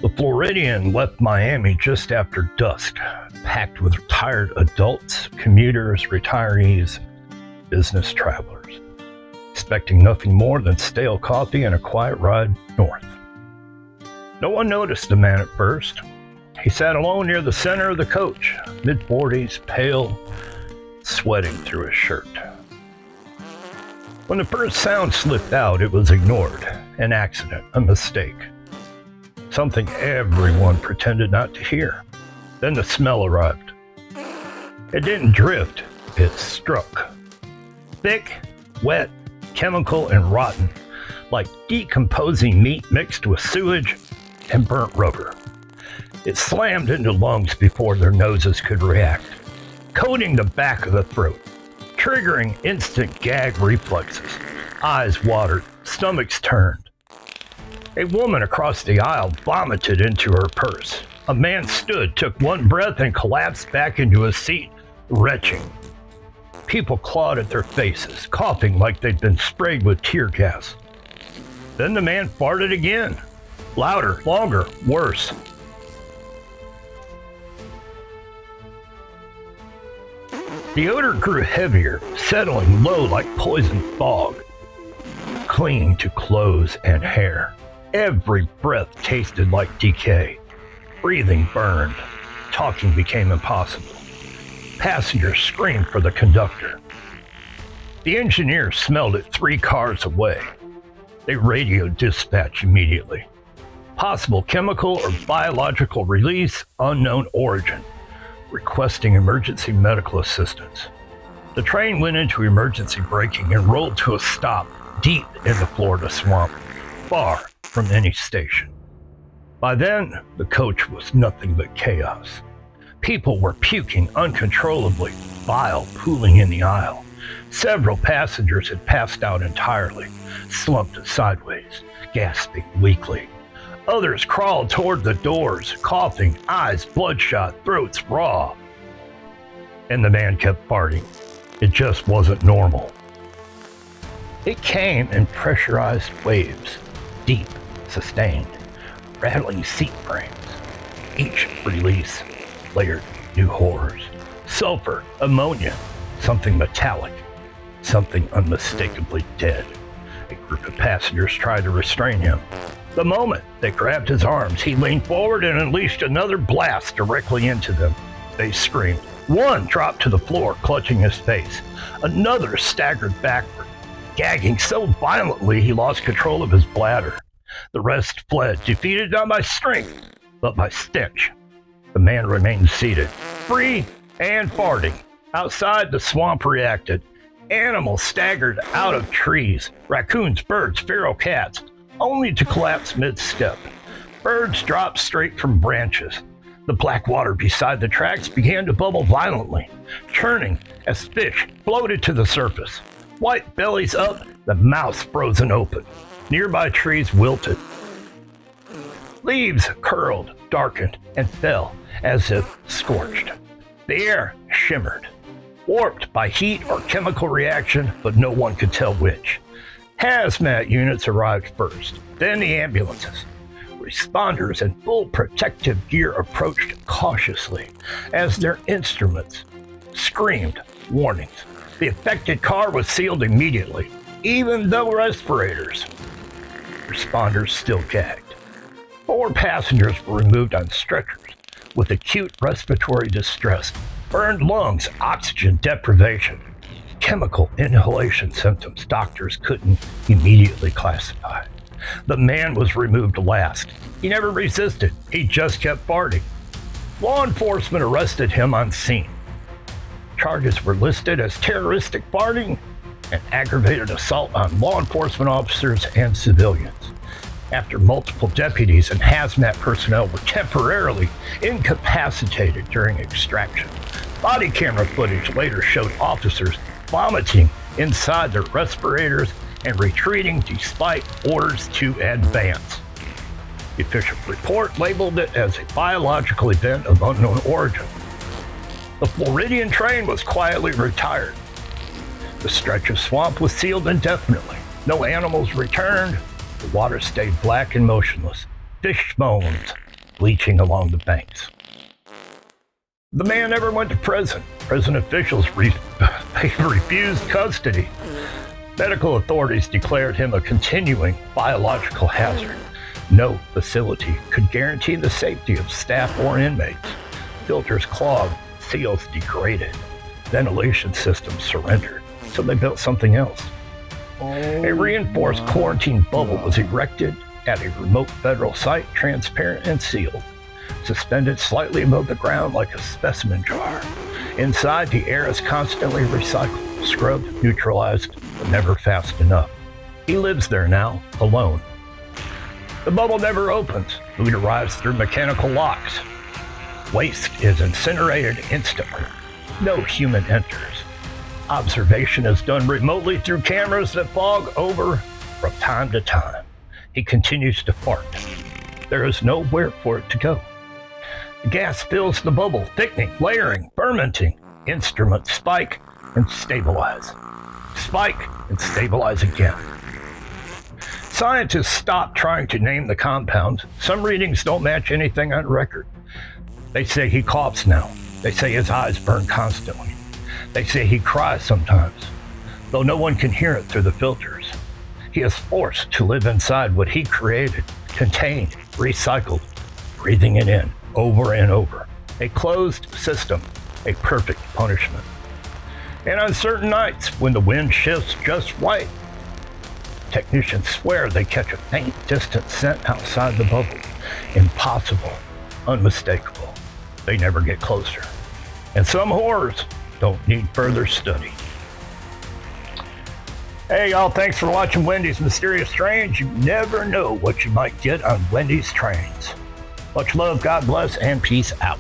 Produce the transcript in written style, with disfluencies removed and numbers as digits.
The Floridian left Miami just after dusk, packed with retired adults, commuters, retirees, business travelers, expecting nothing more than stale coffee and a quiet ride north. No one noticed the man at first. He sat alone near the center of the coach, mid-40s, pale, sweating through his shirt. When the first sound slipped out, it was ignored. An accident, a mistake. Something everyone pretended not to hear. Then the smell arrived. It didn't drift, it struck. Thick, wet, chemical, and rotten, like decomposing meat mixed with sewage and burnt rubber. It slammed into lungs before their noses could react, coating the back of the throat, triggering instant gag reflexes. Eyes watered, stomachs turned. A woman across the aisle vomited into her purse. A man stood, took one breath, and collapsed back into his seat, retching. People clawed at their faces, coughing like they'd been sprayed with tear gas. Then the man farted again. Louder, longer, worse. The odor grew heavier, settling low like poison fog, clinging to clothes and hair. Every breath tasted like decay. Breathing burned. Talking became impossible. Passengers screamed for the conductor. The engineer smelled it 3 cars away. They radioed dispatch immediately. Possible chemical or biological release, unknown origin. Requesting emergency medical assistance. The train went into emergency braking and rolled to a stop deep in the Florida swamp, far from any station. By then, the coach was nothing but chaos. People were puking uncontrollably, bile pooling in the aisle. Several passengers had passed out entirely, slumped sideways, gasping weakly. Others crawled toward the doors, coughing, eyes bloodshot, throats raw. And the man kept farting. It just wasn't normal. It came in pressurized waves, deep, sustained, rattling seat frames. Each release layered new horrors. Sulfur, ammonia, something metallic, something unmistakably dead. A group of passengers tried to restrain him. The moment they grabbed his arms, he leaned forward and unleashed another blast directly into them. They screamed. One dropped to the floor, clutching his face. Another staggered backward, gagging so violently he lost control of his bladder. The rest fled, defeated not by strength, but by stench. The man remained seated, free and farting. Outside, the swamp reacted. Animals staggered out of trees, raccoons, birds, feral cats, only to collapse mid-step. Birds dropped straight from branches. The black water beside the tracks began to bubble violently, churning as fish floated to the surface. White bellies up, the mouths frozen open. Nearby trees wilted. Leaves curled, darkened, and fell as if scorched. The air shimmered, warped by heat or chemical reaction, but no one could tell which. Hazmat units arrived first, then the ambulances. Responders in full protective gear approached cautiously as their instruments screamed warnings. The affected car was sealed immediately, even though respirators. Responders still gagged. 4 passengers were removed on stretchers with acute respiratory distress, burned lungs, oxygen deprivation, chemical inhalation symptoms doctors couldn't immediately classify. The man was removed last. He never resisted. He just kept farting. Law enforcement arrested him on scene. Charges were listed as terroristic farting and aggravated assault on law enforcement officers and civilians. After multiple deputies and hazmat personnel were temporarily incapacitated during extraction, body camera footage later showed officers vomiting inside their respirators and retreating despite orders to advance. The official report labeled it as a biological event of unknown origin. The Floridian train was quietly retired. The stretch of swamp was sealed indefinitely. No animals returned. The water stayed black and motionless. Fish bones bleaching along the banks. The man never went to prison. Prison officials refused custody. Medical authorities declared him a continuing biological hazard. No facility could guarantee the safety of staff or inmates. Filters clogged, seals degraded, ventilation systems surrendered, so they built something else. A reinforced quarantine bubble was erected at a remote federal site, transparent and sealed, suspended slightly above the ground like a specimen jar. Inside, the air is constantly recycled, scrubbed, neutralized, but never fast enough. He lives there now, alone. The bubble never opens. Food arrives through mechanical locks. Waste is incinerated instantly. No human enters. Observation is done remotely through cameras that fog over from time to time. He continues to fart. There is nowhere for it to go. The gas fills the bubble, thickening, layering, fermenting. Instruments spike and stabilize. Spike and stabilize again. Scientists stop trying to name the compounds. Some readings don't match anything on record. They say he coughs now. They say his eyes burn constantly. They say he cries sometimes, though no one can hear it through the filters. He is forced to live inside what he created, contained, recycled, breathing it in over and over. A closed system, a perfect punishment. And on certain nights, when the wind shifts just right, technicians swear they catch a faint, distant scent outside the bubble. Impossible, unmistakable. They never get closer. And some horrors don't need further study. Hey y'all, thanks for watching Wendy's Mysterious Trains. You never know what you might get on Wendy's Trains. Much love, God bless, and peace out.